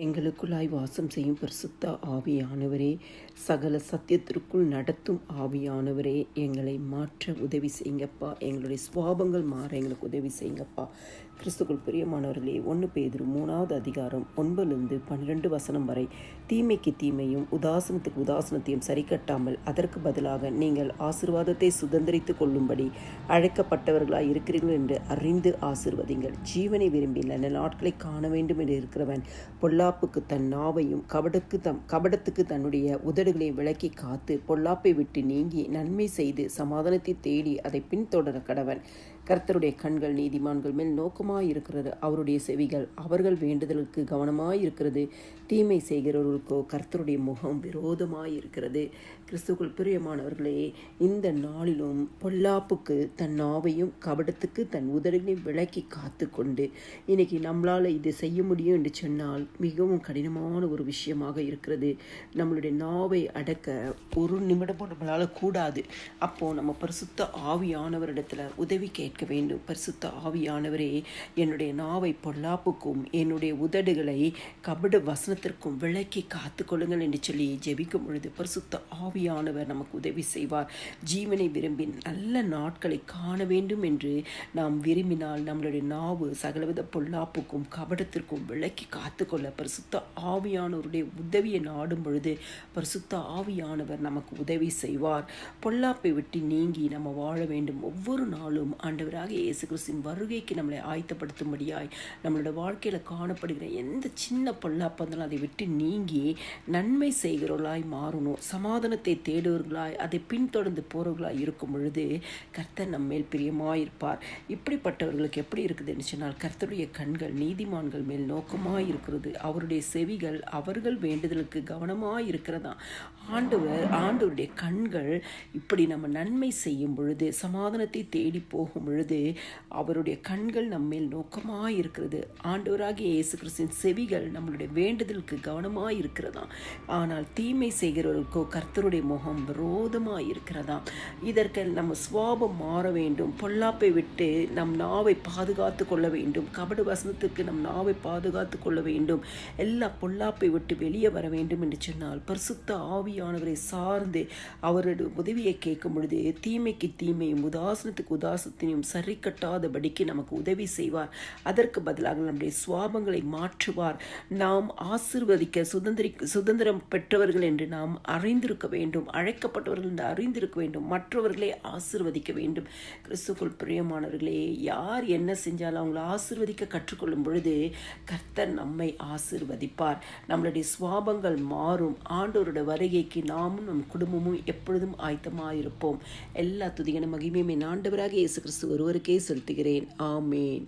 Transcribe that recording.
எங்களுக்குள்ளாய் வாசம் செய்யும் பரிசுத்த ஆவியானவரே, சகல சத்தியத்திற்குள் நடத்தும் ஆவியானவரே, எங்களை மாற்ற உதவி செய்யுங்கப்பா. எங்களுடைய சுவாபங்கள் மாற எங்களுக்கு உதவி செய்யுங்கப்பா. கிறிஸ்துக்குள் பிரியமானவர்களே, 1 பேதுரு 3வது அதிகாரம் 9-12 வசனம் வரை, தீமைக்கு தீமையும் உதாசனத்துக்கு உதாசனத்தையும் சரி கட்டாமல் அதற்கு பதிலாக நீங்கள் ஆசீர்வாதத்தை சுதந்திரித்துக் கொள்ளும்படி அழைக்கப்பட்டவர்களாய் இருக்கிறீர்கள் என்று அறிந்து ஆசீர்வதிங்கள். ஜீவனை விரும்பி நல்ல நாட்களை காண வேண்டும் என்று இருக்கிறவன் பொல்லாப்புக்கு தன் நாவையும் கபடத்துக்கு தன்னுடைய உதடுகளை விலக்கி காத்து பொல்லாப்பை விட்டு நீங்கி நன்மை செய்து சமாதானத்தை தேடி அதை பின்தொடர கடவன். கர்த்தருடைய கண்கள் நீதிமான்கள் மேல் நோக்கமாயிருக்கிறது, அவருடைய செவிகள் அவர்கள் வேண்டுதலுக்கு கவனமாயிருக்கிறது. தீமை செய்கிறவர்களுக்கோ கர்த்தருடைய முகம் விரோதமாயிருக்கிறது. கிறிஸ்துக்குள் பிரியமானவர்களே, இந்த நாளிலும் பொல்லாப்புக்கு தன் நாவையும் கபடத்துக்கு தன் உதடுகளையும் விலக்கி காத்து கொண்டு இன்னைக்கு நம்மளால் இது செய்ய முடியும் என்று சொன்னால் மிகவும் கடினமான ஒரு விஷயமாக இருக்கிறது. நம்மளுடைய நாவை அடக்க ஒரு நிமிடமும் நம்மளால் கூடாது. அப்போது நம்ம பரிசுத்த ஆவியானவரிடத்தில் உதவி கேட்க வேண்டும். பரிசுத்த ஆவியானவரே, என்னுடைய நாவை பொல்லாப்புக்கும் என்னுடைய உதடுகளை கபட வசனத்திற்கும் விலக்கி காத்து கொள்ளுங்கள் என்று சொல்லி ஜெபிக்கும் பொழுது பரிசுத்த ஆவியானவர் நமக்கு உதவி செய்வார். ஜீவனை விரும்பி நல்ல நாட்களை காண வேண்டும் என்று நாம் விரும்பினால் நம்மளுடைய நாவு சகலவித பொல்லாப்புக்கும் கபடத்திற்கும் விலக்கி காத்துக்கொள்ள பரிசுத்த ஆவியானவருடைய உதவியை நாடும் பொழுது பரிசுத்த ஆவியானவர் நமக்கு உதவி செய்வார். பொல்லாப்பை விட்டு நீங்கி நம்ம வாழ வேண்டும். ஒவ்வொரு நாளும் ஆண்டவராக இயேசு கிறிஸ்துவின் வருகைக்கு நம்மளை ஆயத்தப்படுத்தும்படியாய் நம்மளோட வாழ்க்கையில் காணப்படுகிற எந்த சின்ன பொல்லாப்பு இருந்தாலும் அதை விட்டு நீங்கி நன்மை செய்கிறவர்களாய் மாறணும். சமாதானத்தை தேடுவர்களாய் அதை பின்தொடர்ந்து போறவர்களாய் இருக்கும் பொழுது கர்த்தர் நம்மேல் பிரியமாயிருப்பார். இப்படிப்பட்டவர்களுக்கு எப்படி இருக்குதுன்னு சொன்னால், கர்த்தருடைய கண்கள் நீதிமான்கள் மேல் நோக்கமாயிருக்கிறது, அவருடைய செவிகள் அவர்கள் வேண்டுதலுக்கு கவனமாயிருக்கிறதா. ஆண்டவருடைய கண்கள் இப்படி நம்ம நன்மை செய்யும் பொழுது, சமாதானத்தை தேடி போகும் பொழுது அவருடைய கண்கள் நம்மேல் நோக்கமாயிருக்கிறது. ஆண்டவராகிய இயேசு கிறிஸ்துவின் செவிகள் நம்மளுடைய வேண்டுதலுக்கு கவனமாயிருக்கிறதா. ஆனால் தீமை செய்கிறவர்களுக்கோ கர்த்தருடைய முகம் விரோதமாயிருக்கிறதா. இதற்கு நம்ம சுவாபம் மாற வேண்டும். பொல்லாப்பை விட்டு நம் நாவை பாதுகாத்து கொள்ள வேண்டும். கபட வசனத்துக்கு நம் நாவை பாதுகாத்து கொள்ள வேண்டும். எல்லா பொல்லாப்பை விட்டு வெளியே வர வேண்டும் என்று சொன்னால் பரிசுத்த ஆவியானவரை சார்ந்து அவருடைய உதவியை கேட்கும் பொழுது தீமைக்கு தீமையும் உதாசனத்துக்கு உதாசனத்தையும் சரி கட்டாதபடிக்கு நமக்கு உதவி செய்வார். அதற்கு பதிலாக நம்முடைய சுவாபங்களை மாற்றுவார். நாம் ஆசீர்வதிக்க சுதந்திரம் பெற்றவர்கள் என்று நாம் அறிந்திருக்க வேண்டும். அழைக்கப்பட்டவர்கள் என்று அறிந்திருக்க வேண்டும். மற்றவர்களை ஆசீர்வதிக்க வேண்டும். கிறிஸ்துக்குள் பிரியமானவர்களே, யார் என்ன செஞ்சாலும் அவங்களை ஆசீர்வதிக்க கற்றுக்கொள்ளும் பொழுது கர்த்தர் நம்மை ஆசீர்வதிப்பார். நம்மளுடைய சுவாபங்கள் மாறும். ஆண்டவருடைய வருகைக்கு நாமும் நம் குடும்பமும் எப்பொழுதும் ஆயத்தமாயிருப்போம். எல்லா துதிகன மகிமையுமே ஆண்டவராக இயேசு கிறிஸ்து ஒருவருக்கே செலுத்துகிறேன். ஆமேன்.